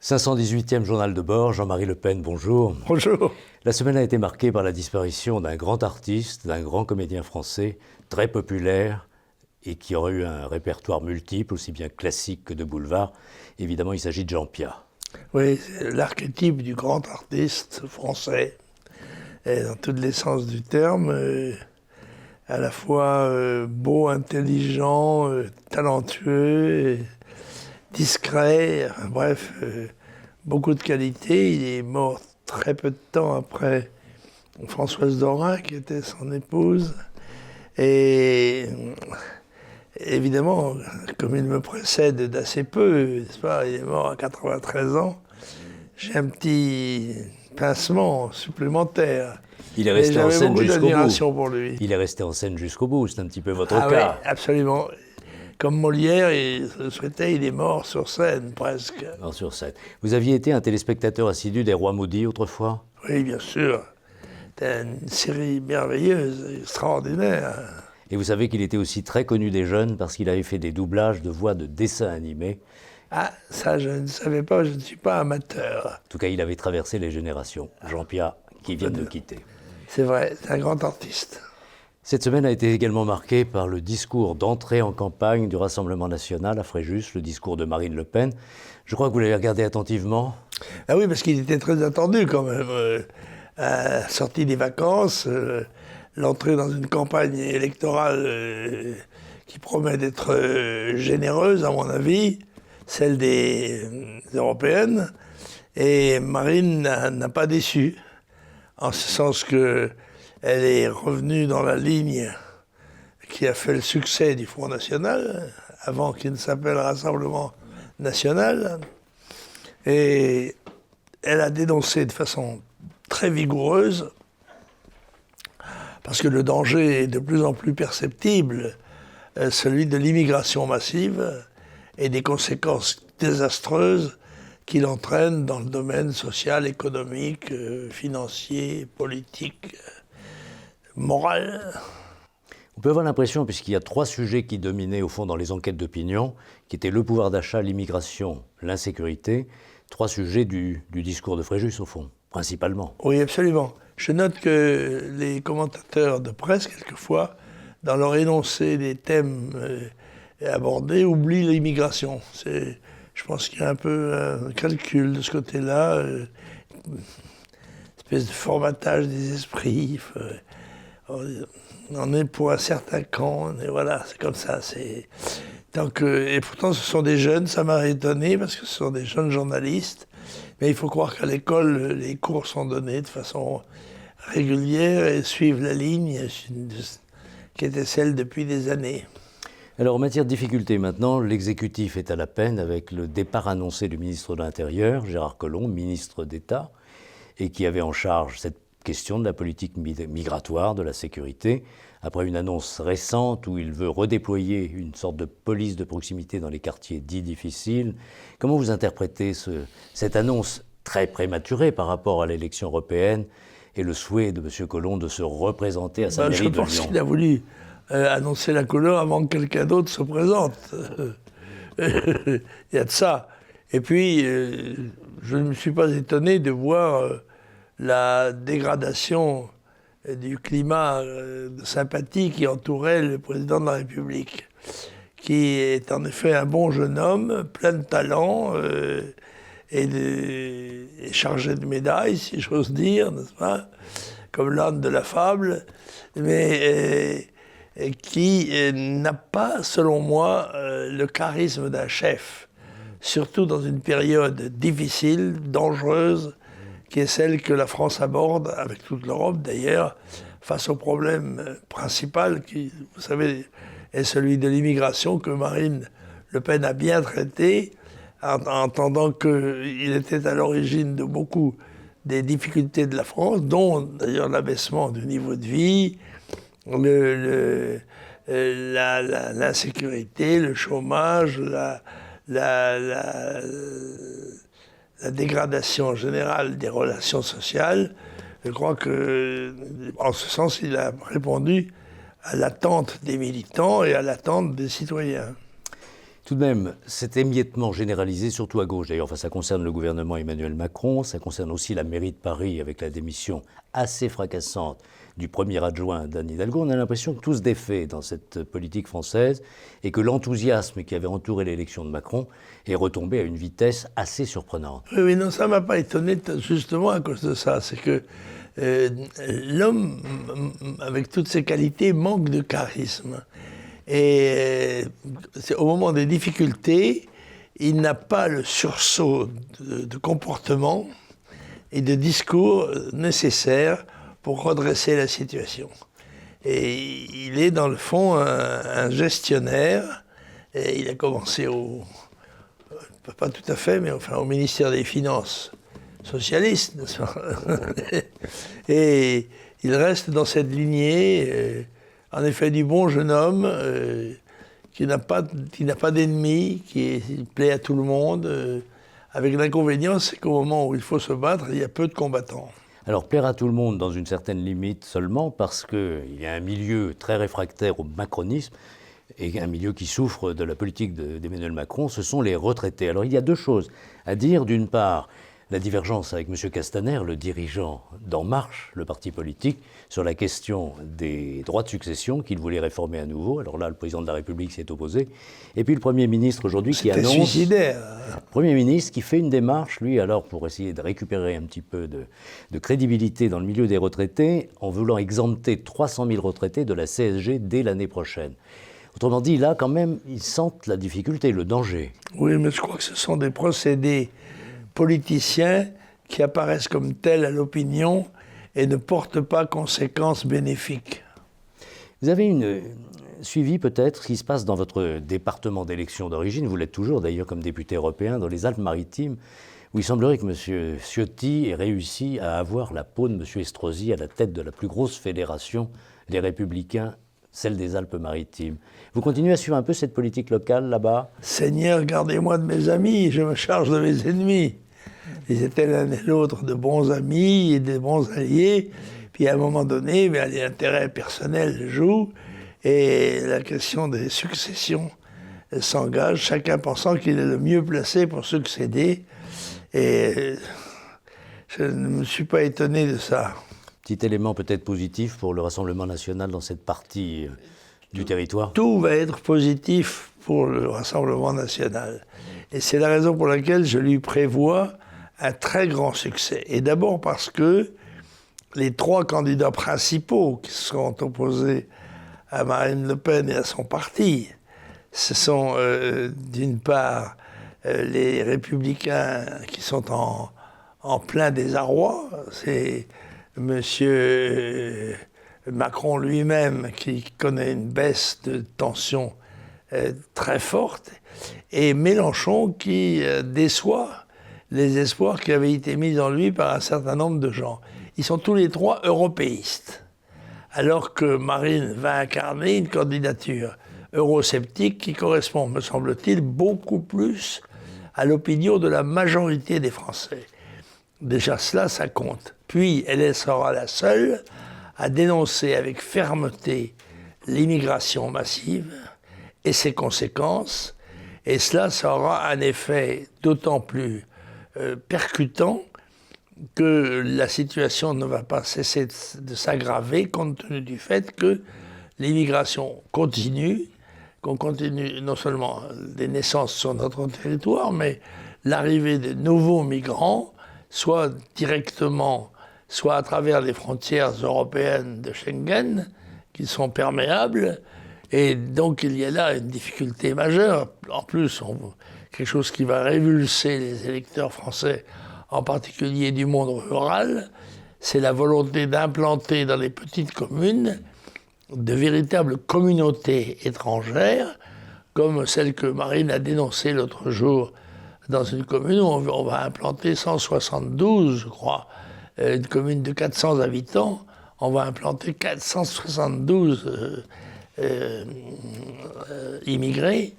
518e journal de bord, Jean-Marie Le Pen, bonjour. Bonjour. La semaine a été marquée par la disparition d'un grand artiste, d'un grand comédien français, très populaire et qui aurait eu un répertoire multiple, aussi bien classique que de boulevard. Évidemment, il s'agit de Jean Piat. Oui, c'est l'archétype du grand artiste français, et dans tous les sens du terme, à la fois beau, intelligent, talentueux, discret, bref, beaucoup de qualités. Il est mort très peu de temps après Françoise Dorin, qui était son épouse. Et évidemment, comme il me précède d'assez peu, n'est-ce pas, il est mort à 93 ans, j'ai un petit pincement supplémentaire. Il est resté en scène jusqu'au bout. Pour lui. Il est resté en scène jusqu'au bout, c'est un petit peu votre cas. Oui, absolument. Comme Molière, il le souhaitait, il est mort sur scène, presque. Mort sur scène. Vous aviez été un téléspectateur assidu des Rois Maudits autrefois ? Oui, bien sûr. C'était une série merveilleuse, extraordinaire. Et vous savez qu'il était aussi très connu des jeunes parce qu'il avait fait des doublages de voix de dessins animés. Ah, ça je ne savais pas, je ne suis pas amateur. En tout cas, il avait traversé les générations. Jean Piat, qui vient de nous quitter. C'est vrai, c'est un grand artiste. Cette semaine a été également marquée par le discours d'entrée en campagne du Rassemblement national à Fréjus, le discours de Marine Le Pen. Je crois que vous l'avez regardé attentivement. Ah oui, parce qu'il était très attendu quand même. Sorti des vacances, l'entrée dans une campagne électorale qui promet d'être généreuse, à mon avis, celle des européennes. Et Marine n'a pas déçu, en ce sens que elle est revenue dans la ligne qui a fait le succès du Front National, avant qu'il ne s'appelle Rassemblement National. Et elle a dénoncé de façon très vigoureuse, parce que le danger est de plus en plus perceptible, celui de l'immigration massive et des conséquences désastreuses qu'il entraîne dans le domaine social, économique, financier, politique, moral. On peut avoir l'impression, puisqu'il y a trois sujets qui dominaient au fond dans les enquêtes d'opinion, qui étaient le pouvoir d'achat, l'immigration, l'insécurité, trois sujets du discours de Fréjus au fond, principalement. Oui, absolument. Je note que les commentateurs de presse, quelquefois, dans leur énoncé des thèmes abordés, oublient l'immigration. Je pense qu'il y a un peu un calcul de ce côté-là, une espèce de formatage des esprits. On est pour un certain camp, et voilà, c'est comme ça. Donc, et pourtant, ce sont des jeunes, ça m'a étonné, parce que ce sont des jeunes journalistes. Mais il faut croire qu'à l'école, les cours sont donnés de façon régulière et suivent la ligne qui était celle depuis des années. Alors, en matière de difficultés maintenant, l'exécutif est à la peine avec le départ annoncé du ministre de l'Intérieur, Gérard Collomb, ministre d'État, et qui avait en charge cette question de la politique migratoire, de la sécurité, après une annonce récente où il veut redéployer une sorte de police de proximité dans les quartiers dits difficiles. Comment vous interprétez cette annonce très prématurée par rapport à l'élection européenne et le souhait de M. Collomb de se représenter à sa mairie de Lyon ? Je pense qu'il a voulu annoncer la couleur avant que quelqu'un d'autre se présente. Il y a de ça. Et puis, je ne me suis pas étonné de voir la dégradation du climat de sympathie qui entourait le président de la République, qui est en effet un bon jeune homme, plein de talent, et chargé de médailles, si j'ose dire, n'est-ce pas, comme l'âne de la fable, mais qui n'a pas, selon moi, le charisme d'un chef, surtout dans une période difficile, dangereuse, qui est celle que la France aborde, avec toute l'Europe d'ailleurs, face au problème principal qui, vous savez, est celui de l'immigration que Marine Le Pen a bien traité, en entendant qu'il était à l'origine de beaucoup des difficultés de la France, dont d'ailleurs l'abaissement du niveau de vie, l'insécurité, le chômage, la dégradation générale des relations sociales. Je crois que, en ce sens, il a répondu à l'attente des militants et à l'attente des citoyens. Tout de même, cet émiettement généralisé, surtout à gauche, d'ailleurs, enfin, ça concerne le gouvernement Emmanuel Macron, ça concerne aussi la mairie de Paris avec la démission assez fracassante du premier adjoint d'Anne Hidalgo. On a l'impression que tout se défait dans cette politique française et que l'enthousiasme qui avait entouré l'élection de Macron est retombé à une vitesse assez surprenante. Oui, non, ça ne m'a pas étonné justement à cause de ça. C'est que l'homme, avec toutes ses qualités, manque de charisme. Et au moment des difficultés, il n'a pas le sursaut de comportement et de discours nécessaires pour redresser la situation. Et il est dans le fond un gestionnaire. Et il a commencé pas tout à fait, mais enfin au ministère des Finances socialiste, n'est-ce pas? Et il reste dans cette lignée. En effet, du bon jeune homme qui n'a pas d'ennemis, qui plaît à tout le monde, avec l'inconvénient, c'est qu'au moment où il faut se battre, il y a peu de combattants. Alors, plaire à tout le monde dans une certaine limite seulement, parce qu'il y a un milieu très réfractaire au macronisme, et un milieu qui souffre de la politique d'Emmanuel Macron, ce sont les retraités. Alors, il y a deux choses à dire. D'une part, la divergence avec M. Castaner, le dirigeant d'En Marche, le parti politique, sur la question des droits de succession qu'il voulait réformer à nouveau. Alors là, le président de la République s'y est opposé. Et puis le Premier ministre aujourd'hui qui annonce... C'était suicidaire. Le Premier ministre qui fait une démarche, lui, alors pour essayer de récupérer un petit peu de crédibilité dans le milieu des retraités, en voulant exempter 300 000 retraités de la CSG dès l'année prochaine. Autrement dit, là, quand même, ils sentent la difficulté, le danger. Oui, mais je crois que ce sont des procédés politiciens qui apparaissent comme tels à l'opinion et ne portent pas conséquences bénéfiques. Vous avez suivi peut-être ce qui se passe dans votre département d'élection d'origine, vous l'êtes toujours d'ailleurs comme député européen, dans les Alpes-Maritimes, où il semblerait que M. Ciotti ait réussi à avoir la peau de M. Estrosi à la tête de la plus grosse fédération des Républicains, celle des Alpes-Maritimes. Vous continuez à suivre un peu cette politique locale là-bas? Seigneur, gardez-moi de mes amis, je me charge de mes ennemis. Ils étaient l'un et l'autre de bons amis et de bons alliés. Puis à un moment donné, les intérêts personnels jouent et la question des successions s'engage, chacun pensant qu'il est le mieux placé pour succéder. Et je ne me suis pas étonné de ça. Petit élément peut-être positif pour le Rassemblement national dans cette partie du territoire? Tout va être positif pour le Rassemblement national. Et c'est la raison pour laquelle je lui prévois un très grand succès. Et d'abord parce que les trois candidats principaux qui se sont opposés à Marine Le Pen et à son parti, ce sont d'une part les Républicains qui sont en plein désarroi. C'est M. Macron lui-même qui connaît une baisse de tension très forte, et Mélenchon qui déçoit les espoirs qui avaient été mis en lui par un certain nombre de gens. Ils sont tous les trois européistes, alors que Marine va incarner une candidature eurosceptique qui correspond, me semble-t-il, beaucoup plus à l'opinion de la majorité des Français. Déjà cela, ça compte. Puis elle sera la seule à dénoncer avec fermeté l'immigration massive et ses conséquences, et cela aura un effet d'autant plus percutant que la situation ne va pas cesser de s'aggraver compte tenu du fait que l'immigration continue, qu'on continue non seulement des naissances sur notre territoire, mais l'arrivée de nouveaux migrants, soit directement, soit à travers les frontières européennes de Schengen, qui sont perméables. Et donc il y a là une difficulté majeure. En plus, quelque chose qui va révulser les électeurs français, en particulier du monde rural, c'est la volonté d'implanter dans les petites communes de véritables communautés étrangères, comme celle que Marine a dénoncée l'autre jour dans une commune où on va implanter 172, je crois, une commune de 400 habitants, on va implanter 472 immigrés,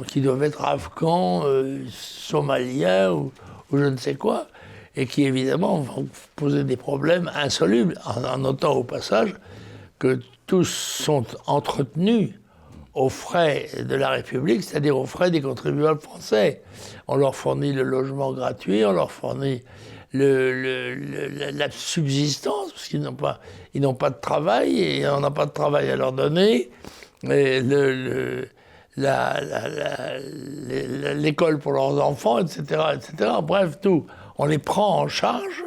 qui doivent être afghans, somaliens ou je ne sais quoi, et qui évidemment vont poser des problèmes insolubles, en notant au passage que tous sont entretenus aux frais de la République, c'est-à-dire aux frais des contribuables français. On leur fournit le logement gratuit, on leur fournit la subsistance, parce qu'ils n'ont pas de travail, et on n'a pas de travail à leur donner. Et l'école pour leurs enfants, etc., etc. Bref, tout. On les prend en charge,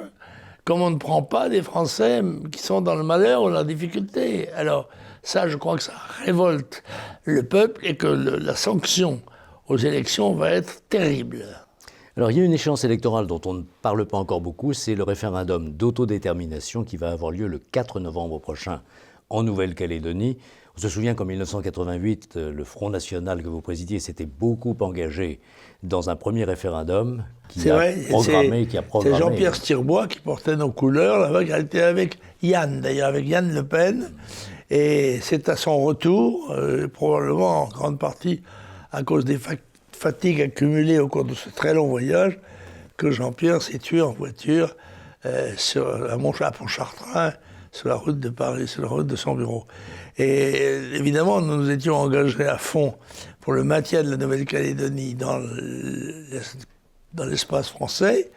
comme on ne prend pas des Français qui sont dans le malheur ou la difficulté. Alors, ça, je crois que ça révolte le peuple et que la sanction aux élections va être terrible. Alors, il y a une échéance électorale dont on ne parle pas encore beaucoup, c'est le référendum d'autodétermination qui va avoir lieu le 4 novembre prochain en Nouvelle-Calédonie. On se souvient qu'en 1988, le Front National que vous présidiez s'était beaucoup engagé dans un premier référendum qui a programmé. C'est Jean-Pierre Stirbois qui portait nos couleurs là-bas, qui a été avec Yann, d'ailleurs, avec Yann Le Pen. Et c'est à son retour, probablement en grande partie à cause des fatigues accumulées au cours de ce très long voyage, que Jean-Pierre s'est tué en voiture à Pontchartrain, sur la route de Paris, sur la route de son bureau. Et évidemment, nous nous étions engagés à fond pour le maintien de la Nouvelle-Calédonie dans l'espace français,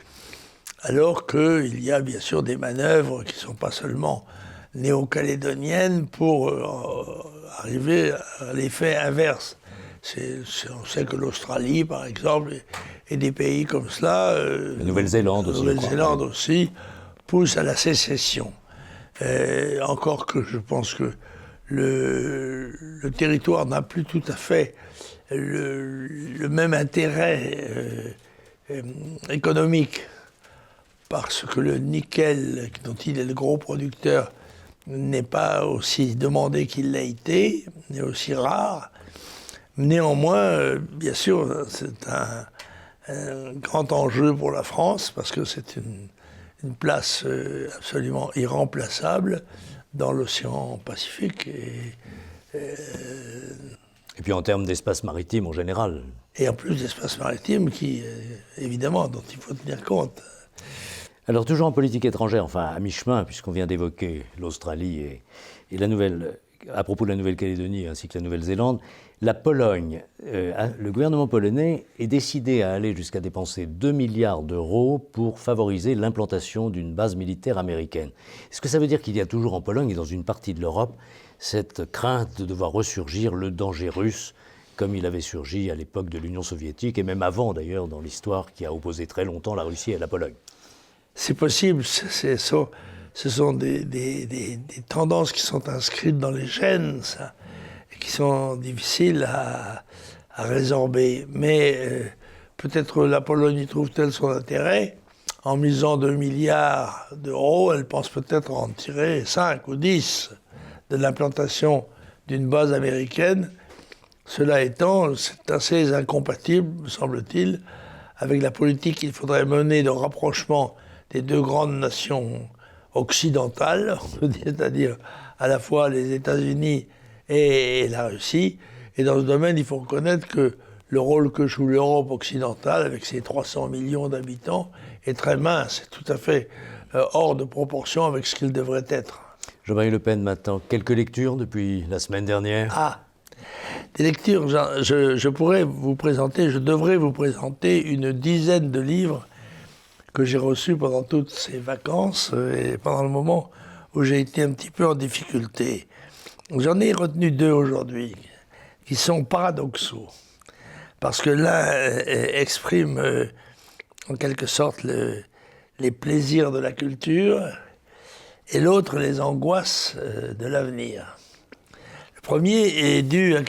alors qu'il y a bien sûr des manœuvres qui ne sont pas seulement néo-calédoniennes pour arriver à l'effet inverse. On sait que l'Australie, par exemple, et des pays comme cela, la Nouvelle-Zélande aussi, aussi, poussent à la sécession. Encore que je pense que le territoire n'a plus tout à fait le même intérêt économique, parce que le nickel, dont il est le gros producteur, n'est pas aussi demandé qu'il l'a été, n'est aussi rare. Néanmoins, bien sûr, c'est un grand enjeu pour la France, parce que c'est une place absolument irremplaçable dans l'océan Pacifique. Et puis en termes d'espace maritime en général. Et en plus d'espace maritime qui, évidemment, dont il faut tenir compte. Alors toujours en politique étrangère, enfin à mi-chemin, puisqu'on vient d'évoquer l'Australie et la à propos de la Nouvelle-Calédonie ainsi que la Nouvelle-Zélande, la Pologne, le gouvernement polonais est décidé à aller jusqu'à dépenser 2 milliards d'euros pour favoriser l'implantation d'une base militaire américaine. Est-ce que ça veut dire qu'il y a toujours en Pologne et dans une partie de l'Europe cette crainte de devoir ressurgir le danger russe comme il avait surgi à l'époque de l'Union soviétique et même avant d'ailleurs dans l'histoire qui a opposé très longtemps la Russie et la Pologne? C'est possible, ce sont des tendances qui sont inscrites dans les gènes, ça, et qui sont difficiles à résorber. Mais peut-être la Pologne y trouve-t-elle son intérêt. En misant 2 milliards d'euros, elle pense peut-être en tirer 5 ou 10 de l'implantation d'une base américaine. Cela étant, c'est assez incompatible, me semble-t-il, avec la politique qu'il faudrait mener de rapprochement des deux grandes nations occidentales, c'est-à-dire à la fois les États-Unis et la Russie. Et dans ce domaine, il faut reconnaître que le rôle que joue l'Europe occidentale, avec ses 300 millions d'habitants, est très mince, c'est tout à fait hors de proportion avec ce qu'il devrait être. Jean-Marie Le Pen, maintenant, quelques lectures depuis la semaine dernière? Ah, des lectures, je pourrais vous présenter, je devrais vous présenter une dizaine de livres que j'ai reçus pendant toutes ces vacances et pendant le moment où j'ai été un petit peu en difficulté. J'en ai retenu 2 aujourd'hui, qui sont paradoxaux, parce que l'un exprime en quelque sorte les plaisirs de la culture, et l'autre les angoisses de l'avenir. Le premier est dû à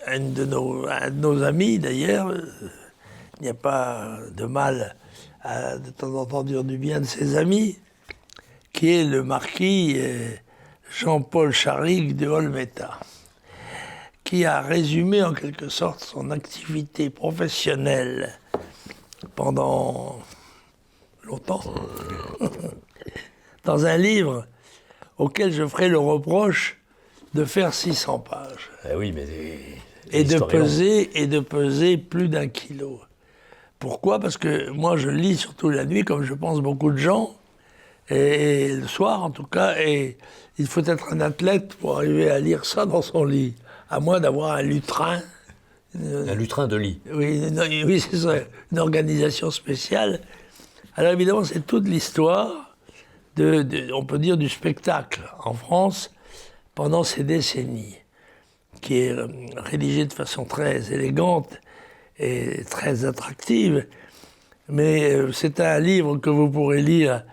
un de nos amis, d'ailleurs. Il n'y a pas de mal à de temps en temps dire du bien de ses amis, qui est le marquis Jean-Paul Charrigue de Olmeta, qui a résumé en quelque sorte son activité professionnelle pendant longtemps dans un livre auquel je ferai le reproche de faire 600 pages. Oui, mais et de peser plus d'1 kilo. Pourquoi ? Parce que moi, je lis surtout la nuit, comme je pense beaucoup de gens, et le soir en tout cas, et il faut être un athlète pour arriver à lire ça dans son lit. à moins d'avoir un lutrin. Un lutrin de lit. Oui, oui, c'est ça, une organisation spéciale. Alors évidemment, c'est toute l'histoire, on peut dire, du spectacle en France pendant ces décennies, qui est rédigé de façon très élégante et très attractive. Mais c'est un livre que vous pourrez lire,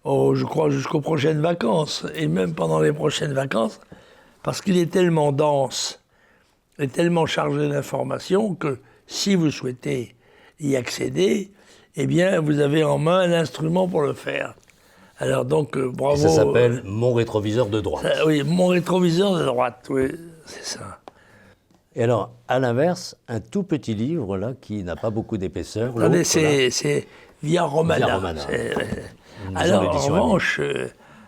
je crois, jusqu'aux prochaines vacances, et même pendant les prochaines vacances, parce qu'il est tellement dense et tellement chargé d'informations que si vous souhaitez y accéder, eh bien, vous avez en main un instrument pour le faire. Alors donc, bravo. Et ça s'appelle Mon rétroviseur de droite. Oui, Mon rétroviseur de droite, oui, c'est ça. Et alors, à l'inverse, un tout petit livre, là, qui n'a pas beaucoup d'épaisseur. Attendez, c'est Via Romana. Via Romana. Alors, en revanche,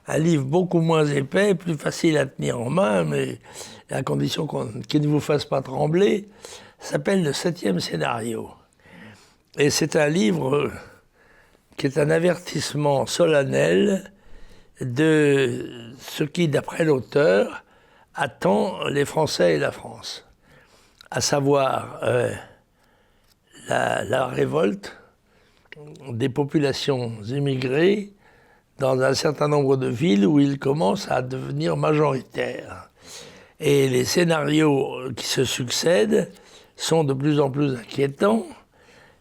un livre beaucoup moins épais, plus facile à tenir en main, mais à condition qu'il ne vous fasse pas trembler, s'appelle Le 7e scénario. Et c'est un livre qui est un avertissement solennel de ce qui, d'après l'auteur, attend les Français et la France. À savoir la révolte des populations immigrées dans un certain nombre de villes où ils commencent à devenir majoritaires. Et les scénarios qui se succèdent sont de plus en plus inquiétants.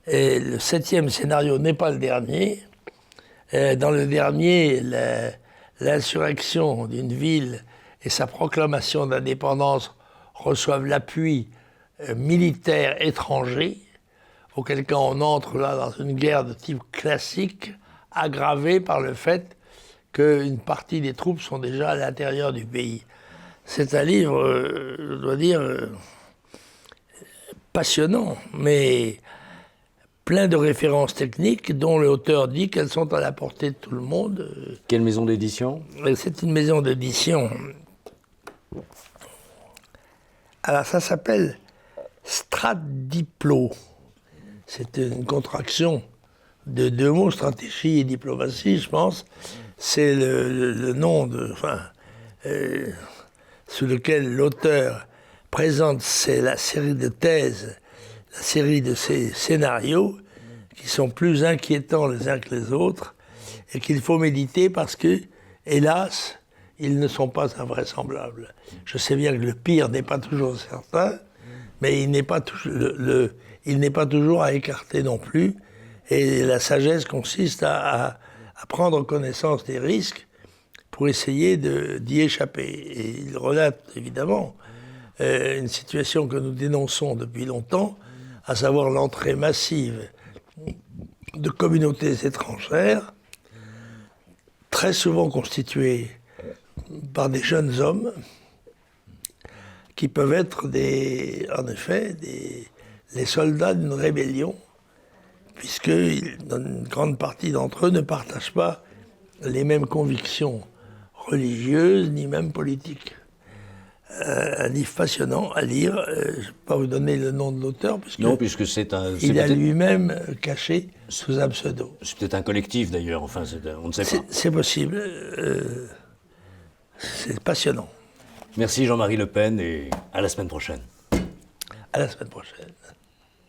Et le 7e scénario n'est pas le dernier. Dans le dernier, l'insurrection d'une ville et sa proclamation d'indépendance reçoivent l'appui militaire étranger, auquel cas on entre là dans une guerre de type classique, aggravée par le fait qu'une partie des troupes sont déjà à l'intérieur du pays. C'est un livre, je dois dire, passionnant, mais plein de références techniques dont l'auteur dit qu'elles sont à la portée de tout le monde. Quelle maison d'édition ? C'est une maison d'édition. Alors ça s'appelle Stratdiplo. C'est une contraction de deux mots, stratégie et diplomatie, je pense. C'est le nom sous lequel l'auteur présente la série de thèses, la série de ces scénarios qui sont plus inquiétants les uns que les autres et qu'il faut méditer parce que, hélas, ils ne sont pas invraisemblables. Je sais bien que le pire n'est pas toujours certain, mais il n'est pas toujours à écarter non plus. Et la sagesse consiste à prendre connaissance des risques pour essayer d'y échapper. Et il relate évidemment une situation que nous dénonçons depuis longtemps, à savoir l'entrée massive de communautés étrangères, très souvent constituées par des jeunes hommes, qui peuvent être en effet les soldats d'une rébellion, puisque une grande partie d'entre eux ne partagent pas les mêmes convictions religieuses ni même politiques. Un livre passionnant à lire. Je ne vais pas vous donner le nom de l'auteur, puisque c'est un... il a lui-même caché sous un pseudo. C'est peut-être un collectif d'ailleurs, enfin, on ne sait pas. C'est possible. C'est passionnant. Merci Jean-Marie Le Pen et à la semaine prochaine. À la semaine prochaine.